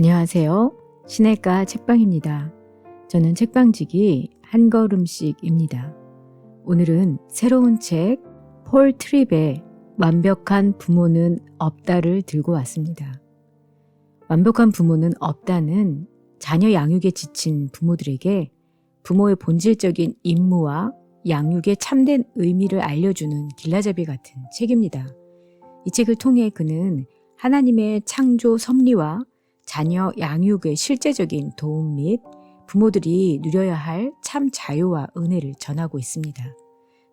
안녕하세요. 시냇가 책방입니다. 저는 책방지기 한 걸음씩입니다. 오늘은 새로운 책 폴 트립의 완벽한 부모는 없다를 들고 왔습니다. 완벽한 부모는 없다는 자녀 양육에 지친 부모들에게 부모의 본질적인 임무와 양육의 참된 의미를 알려주는 길라잡이 같은 책입니다. 이 책을 통해 그는 하나님의 창조 섭리와 자녀 양육의 실제적인 도움 및 부모들이 누려야 할 참 자유와 은혜를 전하고 있습니다.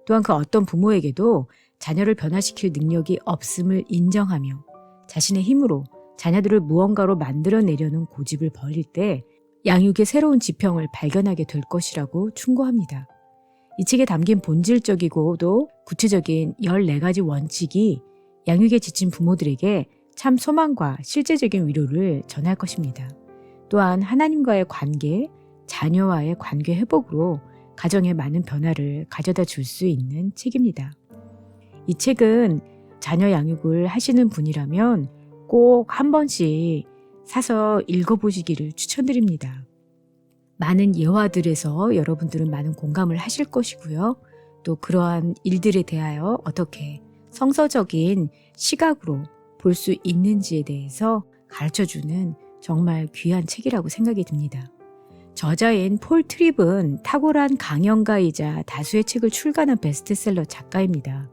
또한 그 어떤 부모에게도 자녀를 변화시킬 능력이 없음을 인정하며 자신의 힘으로 자녀들을 무언가로 만들어내려는 고집을 버릴 때 양육의 새로운 지평을 발견하게 될 것이라고 충고합니다. 이 책에 담긴 본질적이고도 구체적인 14가지 원칙이 양육에 지친 부모들에게 참 소망과 실제적인 위로를 전할 것입니다. 또한 하나님과의 관계, 자녀와의 관계 회복으로 가정에 많은 변화를 가져다 줄 수 있는 책입니다. 이 책은 자녀 양육을 하시는 분이라면 꼭 한 번씩 사서 읽어보시기를 추천드립니다. 많은 예화들에서 여러분들은 많은 공감을 하실 것이고요. 또 그러한 일들에 대하여 어떻게 성서적인 시각으로 볼 수 있는지에 대해서 가르쳐주는 정말 귀한 책이라고 생각이 듭니다. 저자인 폴 트립은 탁월한 강연가이자 다수의 책을 출간한 베스트셀러 작가입니다.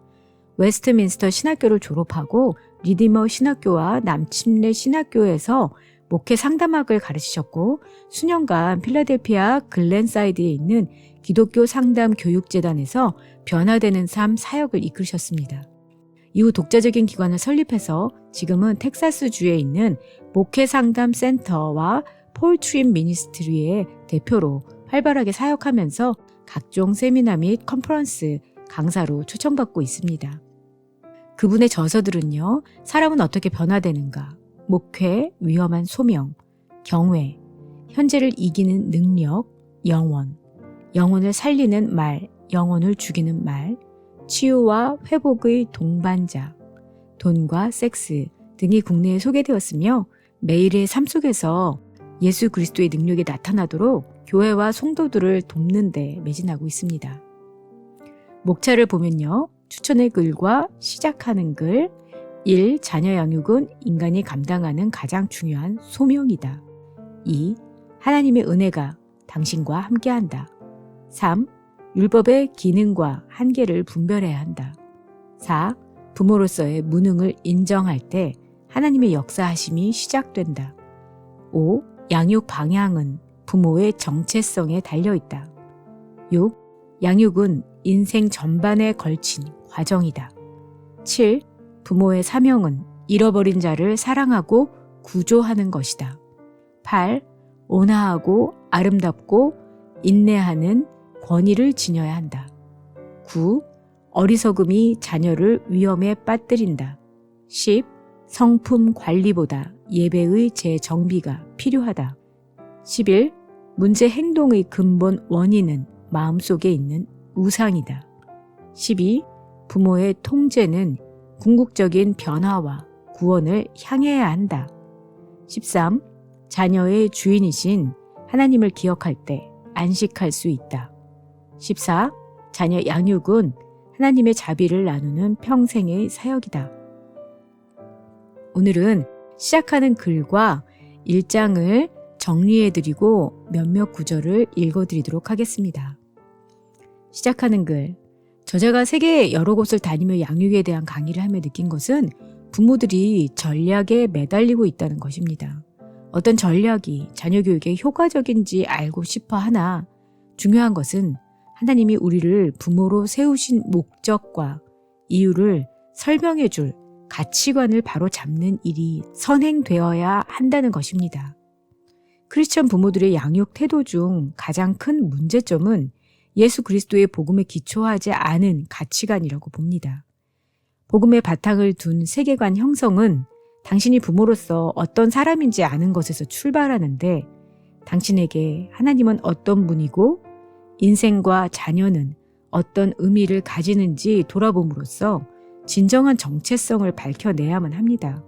웨스트민스터 신학교를 졸업하고 리디머 신학교와 남침례 신학교에서 목회 상담학을 가르치셨고 수년간 필라델피아 글렌사이드에 있는 기독교 상담 교육재단에서 변화되는 삶 사역을 이끌으셨습니다. 이후 독자적인 기관을 설립해서 지금은 텍사스주에 있는 목회상담센터와 폴 트립 미니스트리의 대표로 활발하게 사역하면서 각종 세미나 및 컨퍼런스 강사로 초청받고 있습니다. 그분의 저서들은요, 사람은 어떻게 변화되는가, 목회, 위험한 소명, 경외, 현재를 이기는 능력, 영혼, 영혼을 살리는 말, 영혼을 죽이는 말, 치유와 회복의 동반자, 돈과 섹스 등이 국내에 소개되었으며 매일의 삶 속에서 예수 그리스도의 능력이 나타나도록 교회와 성도들을 돕는 데 매진하고 있습니다. 목차를 보면요. 추천의 글과 시작하는 글 1. 자녀 양육은 인간이 감당하는 가장 중요한 소명이다. 2. 하나님의 은혜가 당신과 함께한다. 3. 율법의 기능과 한계를 분별해야 한다. 4. 부모로서의 무능을 인정할 때 하나님의 역사하심이 시작된다. 5. 양육 방향은 부모의 정체성에 달려있다. 6. 양육은 인생 전반에 걸친 과정이다. 7. 부모의 사명은 잃어버린 자를 사랑하고 구조하는 것이다. 8. 온화하고 아름답고 인내하는 권위를 지녀야 한다. 9. 어리석음이 자녀를 위험에 빠뜨린다. 10. 성품 관리보다 예배의 재정비가 필요하다. 11. 문제 행동의 근본 원인은 마음속에 있는 우상이다. 12. 부모의 통제는 궁극적인 변화와 구원을 향해야 한다. 13. 자녀의 주인이신 하나님을 기억할 때 안식할 수 있다. 14. 자녀 양육은 하나님의 자비를 나누는 평생의 사역이다. 오늘은 시작하는 글과 1장을 정리해드리고 몇몇 구절을 읽어드리도록 하겠습니다. 시작하는 글. 저자가 세계 여러 곳을 다니며 양육에 대한 강의를 하며 느낀 것은 부모들이 전략에 매달리고 있다는 것입니다. 어떤 전략이 자녀 교육에 효과적인지 알고 싶어 하나 중요한 것은 하나님이 우리를 부모로 세우신 목적과 이유를 설명해 줄 가치관을 바로 잡는 일이 선행되어야 한다는 것입니다. 크리스천 부모들의 양육 태도 중 가장 큰 문제점은 예수 그리스도의 복음에 기초하지 않은 가치관이라고 봅니다. 복음의 바탕을 둔 세계관 형성은 당신이 부모로서 어떤 사람인지 아는 것에서 출발하는데 당신에게 하나님은 어떤 분이고 인생과 자녀는 어떤 의미를 가지는지 돌아봄으로써 진정한 정체성을 밝혀내야만 합니다.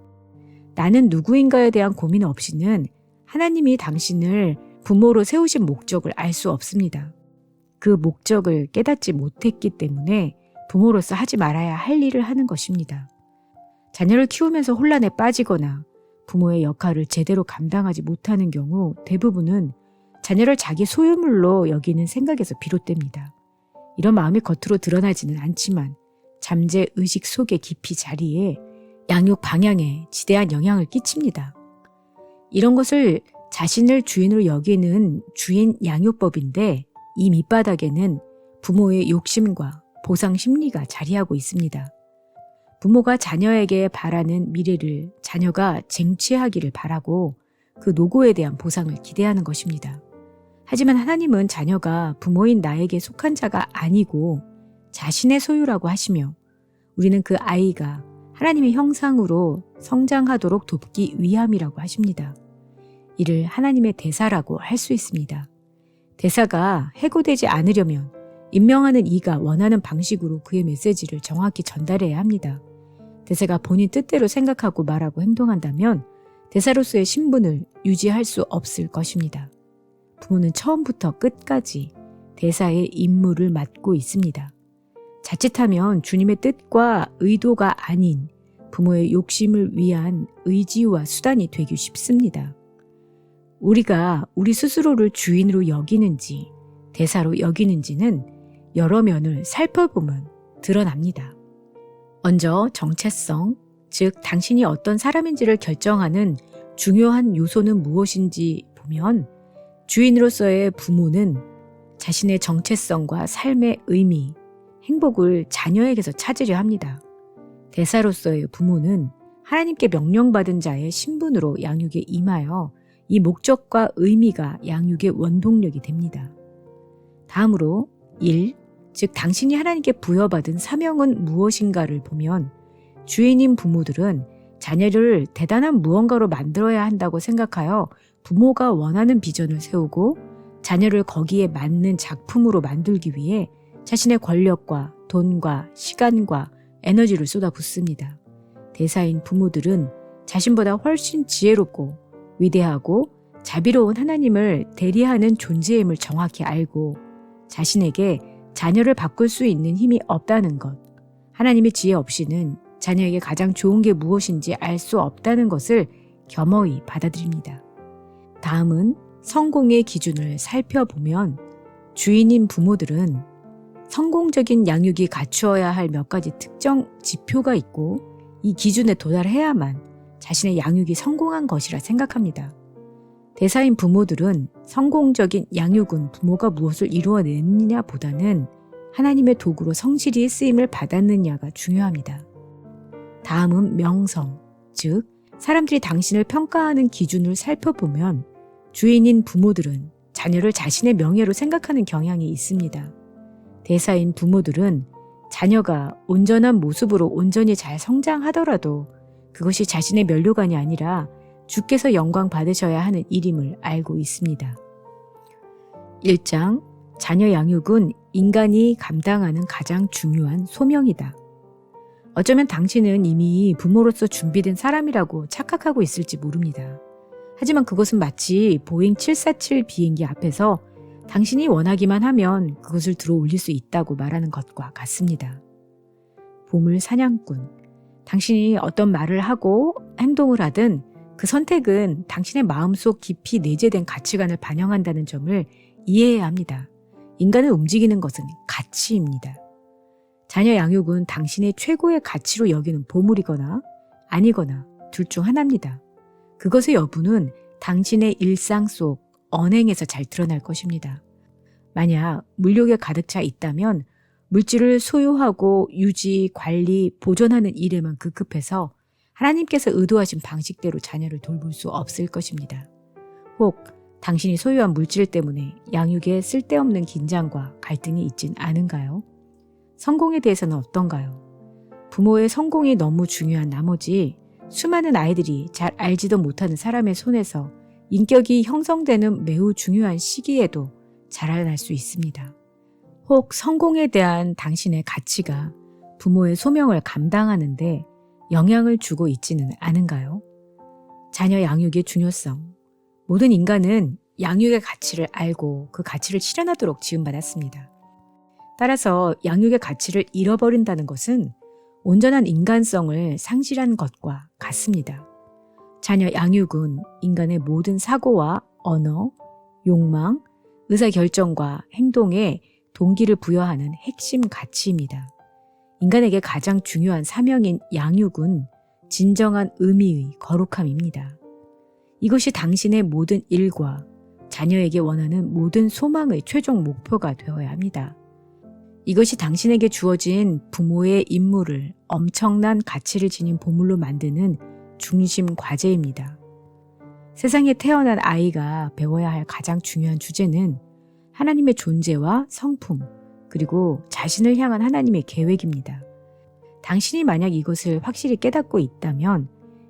나는 누구인가에 대한 고민 없이는 하나님이 당신을 부모로 세우신 목적을 알 수 없습니다. 그 목적을 깨닫지 못했기 때문에 부모로서 하지 말아야 할 일을 하는 것입니다. 자녀를 키우면서 혼란에 빠지거나 부모의 역할을 제대로 감당하지 못하는 경우 대부분은 자녀를 자기 소유물로 여기는 생각에서 비롯됩니다. 이런 마음이 겉으로 드러나지는 않지만 잠재 의식 속에 깊이 자리에 양육 방향에 지대한 영향을 끼칩니다. 이런 것을 자신을 주인으로 여기는 주인 양육법인데 이 밑바닥에는 부모의 욕심과 보상 심리가 자리하고 있습니다. 부모가 자녀에게 바라는 미래를 자녀가 쟁취하기를 바라고 그 노고에 대한 보상을 기대하는 것입니다. 하지만 하나님은 자녀가 부모인 나에게 속한 자가 아니고 자신의 소유라고 하시며 우리는 그 아이가 하나님의 형상으로 성장하도록 돕기 위함이라고 하십니다. 이를 하나님의 대사라고 할 수 있습니다. 대사가 해고되지 않으려면 임명하는 이가 원하는 방식으로 그의 메시지를 정확히 전달해야 합니다. 대사가 본인 뜻대로 생각하고 말하고 행동한다면 대사로서의 신분을 유지할 수 없을 것입니다. 부모는 처음부터 끝까지 대사의 임무를 맡고 있습니다. 자칫하면 주님의 뜻과 의도가 아닌 부모의 욕심을 위한 의지와 수단이 되기 쉽습니다. 우리가 우리 스스로를 주인으로 여기는지 대사로 여기는지는 여러 면을 살펴보면 드러납니다. 먼저 정체성, 즉 당신이 어떤 사람인지를 결정하는 중요한 요소는 무엇인지 보면 주인으로서의 부모는 자신의 정체성과 삶의 의미, 행복을 자녀에게서 찾으려 합니다. 대사로서의 부모는 하나님께 명령받은 자의 신분으로 양육에 임하여 이 목적과 의미가 양육의 원동력이 됩니다. 다음으로 1. 즉 당신이 하나님께 부여받은 사명은 무엇인가를 보면 주인인 부모들은 자녀를 대단한 무언가로 만들어야 한다고 생각하여 부모가 원하는 비전을 세우고 자녀를 거기에 맞는 작품으로 만들기 위해 자신의 권력과 돈과 시간과 에너지를 쏟아붓습니다. 대사인 부모들은 자신보다 훨씬 지혜롭고 위대하고 자비로운 하나님을 대리하는 존재임을 정확히 알고 자신에게 자녀를 바꿀 수 있는 힘이 없다는 것, 하나님의 지혜 없이는 자녀에게 가장 좋은 게 무엇인지 알 수 없다는 것을 겸허히 받아들입니다. 다음은 성공의 기준을 살펴보면 주인인 부모들은 성공적인 양육이 갖추어야 할 몇 가지 특정 지표가 있고 이 기준에 도달해야만 자신의 양육이 성공한 것이라 생각합니다. 대사인 부모들은 성공적인 양육은 부모가 무엇을 이루어냈느냐 보다는 하나님의 도구로 성실히 쓰임을 받았느냐가 중요합니다. 다음은 명성, 즉 사람들이 당신을 평가하는 기준을 살펴보면 주인인 부모들은 자녀를 자신의 명예로 생각하는 경향이 있습니다. 대사인 부모들은 자녀가 온전한 모습으로 온전히 잘 성장하더라도 그것이 자신의 면류관이 아니라 주께서 영광 받으셔야 하는 일임을 알고 있습니다. 1장, 자녀 양육은 인간이 감당하는 가장 중요한 소명이다. 어쩌면 당신은 이미 부모로서 준비된 사람이라고 착각하고 있을지 모릅니다. 하지만 그것은 마치 보잉 747 비행기 앞에서 당신이 원하기만 하면 그것을 들어 올릴 수 있다고 말하는 것과 같습니다. 보물 사냥꾼, 당신이 어떤 말을 하고 행동을 하든 그 선택은 당신의 마음속 깊이 내재된 가치관을 반영한다는 점을 이해해야 합니다. 인간을 움직이는 것은 가치입니다. 자녀 양육은 당신의 최고의 가치로 여기는 보물이거나 아니거나 둘 중 하나입니다. 그것의 여부는 당신의 일상 속 언행에서 잘 드러날 것입니다. 만약 물욕에 가득 차 있다면 물질을 소유하고 유지, 관리, 보존하는 일에만 급급해서 하나님께서 의도하신 방식대로 자녀를 돌볼 수 없을 것입니다. 혹 당신이 소유한 물질 때문에 양육에 쓸데없는 긴장과 갈등이 있진 않은가요? 성공에 대해서는 어떤가요? 부모의 성공이 너무 중요한 나머지 수많은 아이들이 잘 알지도 못하는 사람의 손에서 인격이 형성되는 매우 중요한 시기에도 자라날 수 있습니다. 혹 성공에 대한 당신의 가치가 부모의 소명을 감당하는데 영향을 주고 있지는 않은가요? 자녀 양육의 중요성, 모든 인간은 양육의 가치를 알고 그 가치를 실현하도록 지음받았습니다. 따라서 양육의 가치를 잃어버린다는 것은 온전한 인간성을 상실한 것과 같습니다. 자녀 양육은 인간의 모든 사고와 언어, 욕망, 의사결정과 행동에 동기를 부여하는 핵심 가치입니다. 인간에게 가장 중요한 사명인 양육은 진정한 의미의 거룩함입니다. 이것이 당신의 모든 일과 자녀에게 원하는 모든 소망의 최종 목표가 되어야 합니다. 이것이 당신에게 주어진 부모의 임무를 엄청난 가치를 지닌 보물로 만드는 중심 과제입니다. 세상에 태어난 아이가 배워야 할 가장 중요한 주제는 하나님의 존재와 성품, 그리고 자신을 향한 하나님의 계획입니다. 당신이 만약 이것을 확실히 깨닫고 있다면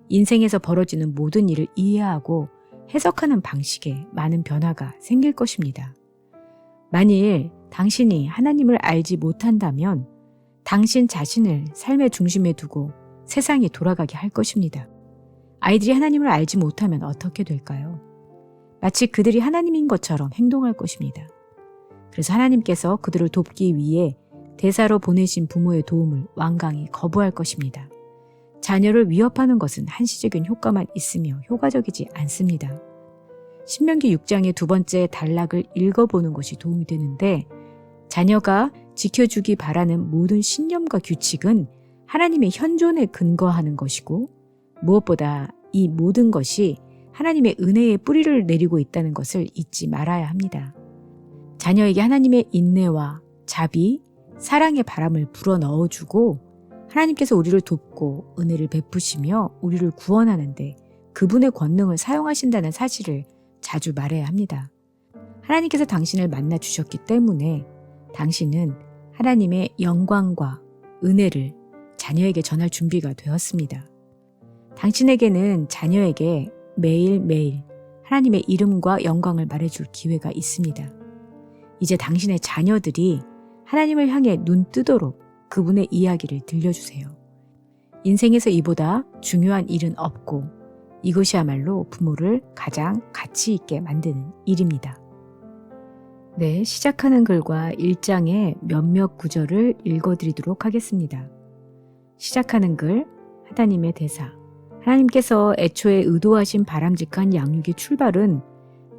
인생에서 벌어지는 모든 일을 이해하고 해석하는 방식에 많은 변화가 생길 것입니다. 만일 당신이 하나님을 알지 못한다면 당신 자신을 삶의 중심에 두고 세상에 돌아가게 할 것입니다. 아이들이 하나님을 알지 못하면 어떻게 될까요? 마치 그들이 하나님인 것처럼 행동할 것입니다. 그래서 하나님께서 그들을 돕기 위해 대사로 보내신 부모의 도움을 완강히 거부할 것입니다. 자녀를 위협하는 것은 한시적인 효과만 있으며 효과적이지 않습니다. 신명기 6장의 두 번째 단락을 읽어보는 것이 도움이 되는데, 자녀가 지켜주기 바라는 모든 신념과 규칙은 하나님의 현존에 근거하는 것이고, 무엇보다 이 모든 것이 하나님의 은혜의 뿌리를 내리고 있다는 것을 잊지 말아야 합니다. 자녀에게 하나님의 인내와 자비, 사랑의 바람을 불어넣어주고 하나님께서 우리를 돕고 은혜를 베푸시며 우리를 구원하는데 그분의 권능을 사용하신다는 사실을 자주 말해야 합니다. 하나님께서 당신을 만나 주셨기 때문에 당신은 하나님의 영광과 은혜를 자녀에게 전할 준비가 되었습니다. 당신에게는 자녀에게 매일매일 하나님의 이름과 영광을 말해줄 기회가 있습니다. 이제 당신의 자녀들이 하나님을 향해 눈 뜨도록 그분의 이야기를 들려주세요. 인생에서 이보다 중요한 일은 없고 이것이야말로 부모를 가장 가치 있게 만드는 일입니다. 네, 시작하는 글과 1장의 몇몇 구절을 읽어드리도록 하겠습니다. 시작하는 글, 하나님의 대사. 하나님께서 애초에 의도하신 바람직한 양육의 출발은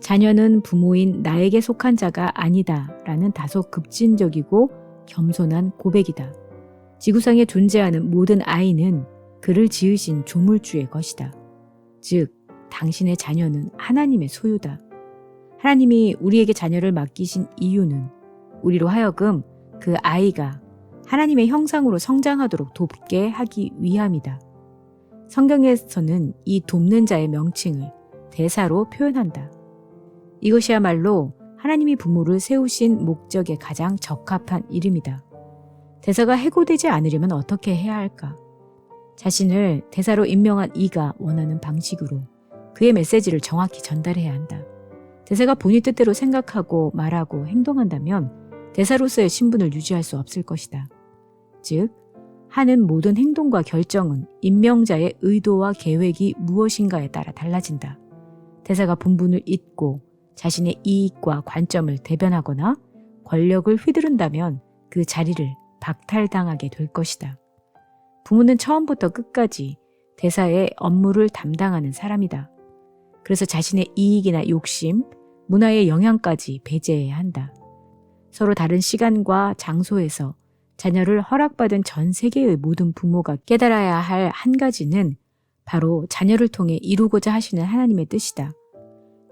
자녀는 부모인 나에게 속한 자가 아니다 라는 다소 급진적이고 겸손한 고백이다. 지구상에 존재하는 모든 아이는 그를 지으신 조물주의 것이다. 즉, 당신의 자녀는 하나님의 소유다. 하나님이 우리에게 자녀를 맡기신 이유는 우리로 하여금 그 아이가 하나님의 형상으로 성장하도록 돕게 하기 위함이다. 성경에서는 이 돕는 자의 명칭을 대사로 표현한다. 이것이야말로 하나님이 부모를 세우신 목적에 가장 적합한 이름이다. 대사가 해고되지 않으려면 어떻게 해야 할까? 자신을 대사로 임명한 이가 원하는 방식으로 그의 메시지를 정확히 전달해야 한다. 대사가 본인 뜻대로 생각하고 말하고 행동한다면 대사로서의 신분을 유지할 수 없을 것이다. 즉, 하는 모든 행동과 결정은 임명자의 의도와 계획이 무엇인가에 따라 달라진다. 대사가 본분을 잊고 자신의 이익과 관점을 대변하거나 권력을 휘두른다면 그 자리를 박탈당하게 될 것이다. 부모는 처음부터 끝까지 대사의 업무를 담당하는 사람이다. 그래서 자신의 이익이나 욕심, 문화의 영향까지 배제해야 한다. 서로 다른 시간과 장소에서 자녀를 허락받은 전 세계의 모든 부모가 깨달아야 할 한 가지는 바로 자녀를 통해 이루고자 하시는 하나님의 뜻이다.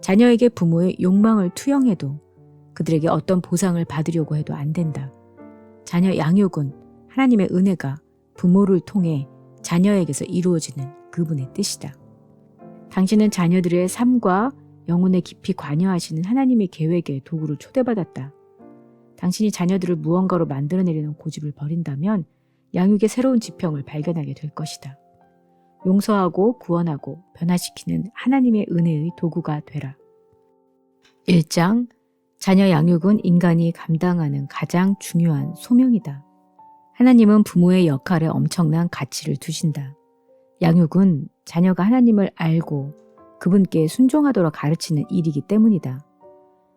자녀에게 부모의 욕망을 투영해도 그들에게 어떤 보상을 받으려고 해도 안 된다. 자녀 양육은 하나님의 은혜가 부모를 통해 자녀에게서 이루어지는 그분의 뜻이다. 당신은 자녀들의 삶과 영혼에 깊이 관여하시는 하나님의 계획의 도구로 초대받았다. 당신이 자녀들을 무언가로 만들어내려는 고집을 버린다면 양육의 새로운 지평을 발견하게 될 것이다. 용서하고 구원하고 변화시키는 하나님의 은혜의 도구가 되라. 1장, 자녀 양육은 인간이 감당하는 가장 중요한 소명이다. 하나님은 부모의 역할에 엄청난 가치를 두신다. 양육은 자녀가 하나님을 알고 그분께 순종하도록 가르치는 일이기 때문이다.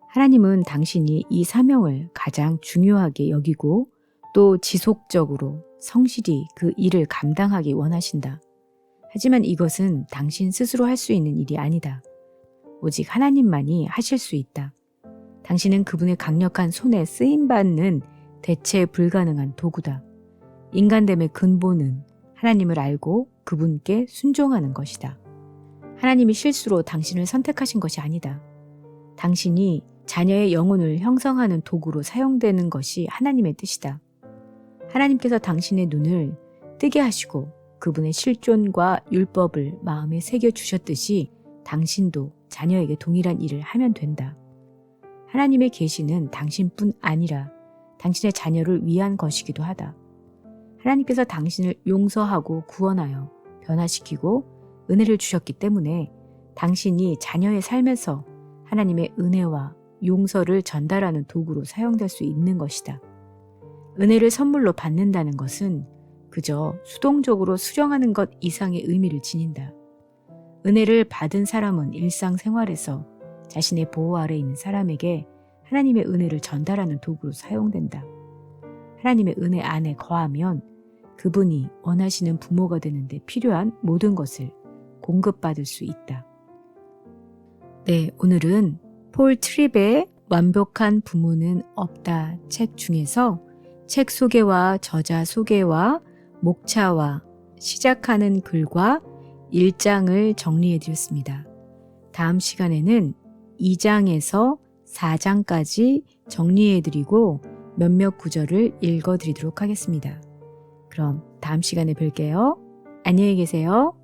하나님은 당신이 이 사명을 가장 중요하게 여기고 또 지속적으로 성실히 그 일을 감당하기 원하신다. 하지만 이것은 당신 스스로 할 수 있는 일이 아니다. 오직 하나님만이 하실 수 있다. 당신은 그분의 강력한 손에 쓰임받는 대체 불가능한 도구다. 인간됨의 근본은 하나님을 알고 그분께 순종하는 것이다. 하나님이 실수로 당신을 선택하신 것이 아니다. 당신이 자녀의 영혼을 형성하는 도구로 사용되는 것이 하나님의 뜻이다. 하나님께서 당신의 눈을 뜨게 하시고 그분의 실존과 율법을 마음에 새겨주셨듯이 당신도 자녀에게 동일한 일을 하면 된다. 하나님의 계시는 당신뿐 아니라 당신의 자녀를 위한 것이기도 하다. 하나님께서 당신을 용서하고 구원하여 변화시키고 은혜를 주셨기 때문에 당신이 자녀의 삶에서 하나님의 은혜와 용서를 전달하는 도구로 사용될 수 있는 것이다. 은혜를 선물로 받는다는 것은 그저 수동적으로 수령하는 것 이상의 의미를 지닌다. 은혜를 받은 사람은 일상생활에서 자신의 보호 아래 있는 사람에게 하나님의 은혜를 전달하는 도구로 사용된다. 하나님의 은혜 안에 거하면 그분이 원하시는 부모가 되는데 필요한 모든 것을 공급받을 수 있다. 네, 오늘은 폴 트립의 완벽한 부모는 없다 책 중에서 책 소개와 저자 소개와 목차와 시작하는 글과 1장을 정리해드렸습니다. 다음 시간에는 2장에서 4장까지 정리해드리고 몇몇 구절을 읽어드리도록 하겠습니다. 그럼 다음 시간에 뵐게요. 안녕히 계세요.